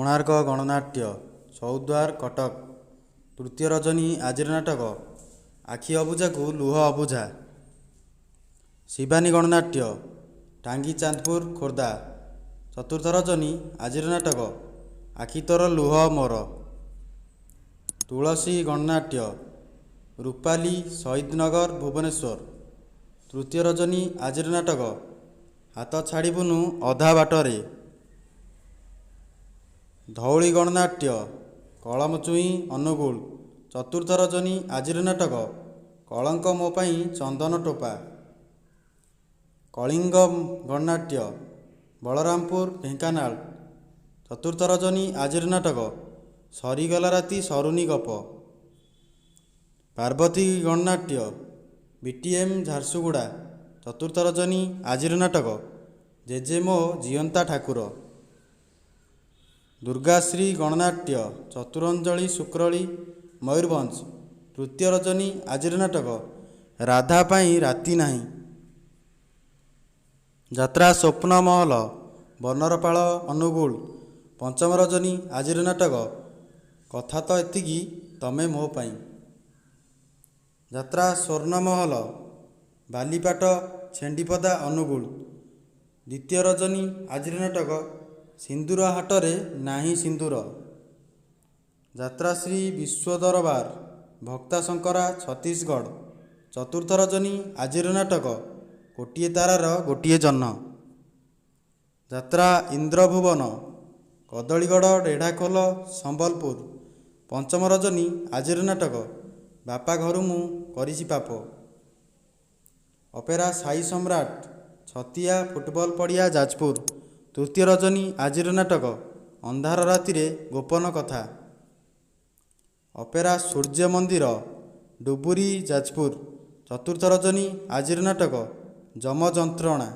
କୋଣାର୍କ ଗଣନାଟ୍ୟ ଚୌଦ୍ୱାର କଟକ। ତୃତୀୟ ରଜନୀ ଆଜିର ନାଟକ ଆଖି ଅବୁଝାକୁ ଲୁହ ଅବୁଝା। ଶିବାନୀ ଗଣନାଟ୍ୟ ଟାଙ୍ଗୀ ଚାନ୍ଦପୁର ଖୋର୍ଦ୍ଧା। ଚତୁର୍ଥ ରଜନୀ ଆଜିର ନାଟକ ଆଖି ତୋର ଲୁହ ମୋର। ତୁଳସୀ ଗଣନାଟ୍ୟ ରୂପାଲି ଶହୀଦନଗର ଭୁବନେଶ୍ୱର। ତୃତୀୟ ରଜନୀ ଆଜିର ନାଟକ ହାତ ଛାଡ଼ିବୁନୁ ଅଧା ବାଟରେ। ଧଉଳି ଗଣନାଟ୍ୟ କଳମଚୁଇଁ ଅନୁଗୁଳ। ଚତୁର୍ଥ ରଜନୀ ଆଜିର ନାଟକ କଳଙ୍କ ମୋ ପାଇଁ ଚନ୍ଦନ ଟୋପା। କଳିଙ୍ଗ ଗଣନାଟ୍ୟ ବଳରାମପୁର ଢେଙ୍କାନାଳ। ଚତୁର୍ଥ ରଜନୀ ଆଜିର ନାଟକ ସରିଗଲା ରାତି ସରୁନି ଗପ। ପାର୍ବତୀ ଗଣନାଟ୍ୟ ବିଟିଏମ୍ ଝାରସୁଗୁଡ଼ା। ଚତୁର୍ଥ ରଜନୀ ଆଜିର ନାଟକ ଜେଜେ ମୋ ଜିଅନ୍ତା ଠାକୁର। ଦୁର୍ଗାଶ୍ରୀ ଗଣନାଟ୍ୟ ଚତୁରଞ୍ଜଳି ଶୁକ୍ରଳି ମୟୂରଭଞ୍ଜ। ତୃତୀୟ ରଜନୀ ଆଜିର ନାଟକ ରାଧା ପାଇଁ ରାତି ନାହିଁ। ଯାତ୍ରା ସ୍ୱପ୍ନ ମହଲ ବନରପାଳ ଅନୁଗୁଳ। ପଞ୍ଚମ ରଜନୀ ଆଜିର ନାଟକ କଥା ତ ଏତିକି ତମେ ମୋ ପାଇଁ। ଯାତ୍ରା ସ୍ୱର୍ଣ୍ଣମହଲ ବାଲିପାଟ ଛେଣ୍ଡିପଦା ଅନୁଗୁଳ। ଦ୍ୱିତୀୟ ରଜନୀ ଆଜିର ନାଟକ ସିନ୍ଦୁର ହାଟରେ ନାହିଁ ସିନ୍ଦୁର। ଯାତ୍ରା ଶ୍ରୀ ବିଶ୍ୱଦରବାର ଭକ୍ତାଶଙ୍କରା ଛତିଶଗଡ଼। ଚତୁର୍ଥ ରଜନୀ ଆଜିର ନାଟକ ଗୋଟିଏ ତାରାର ଗୋଟିଏ ଜହ୍ନ। ଯାତ୍ରା ଇନ୍ଦ୍ରଭୁବନ କଦଳୀଗଡ଼ ରେଢ଼ାଖୋଲ ସମ୍ବଲପୁର। ପଞ୍ଚମ ରଜନୀ ଆଜିର ନାଟକ ବାପା ଘରୁ ମୁଁ କରିଛି ପାପ। ଅପେରା ସାଇ ସମ୍ରାଟ ଛତିଆ ଫୁଟବଲ ପଡ଼ିଆ ଯାଜପୁର। ତୃତୀୟ ରଜନୀ ଆଜିର ନାଟକ ଅନ୍ଧାର ରାତିରେ ଗୋପନ କଥା। ଅପେରା ସୂର୍ଯ୍ୟ ମନ୍ଦିର ଡୁବୁରି ଯାଜପୁର। ଚତୁର୍ଥ ରଜନୀ ଆଜିର ନାଟକ ଯମ ଯନ୍ତ୍ରଣା।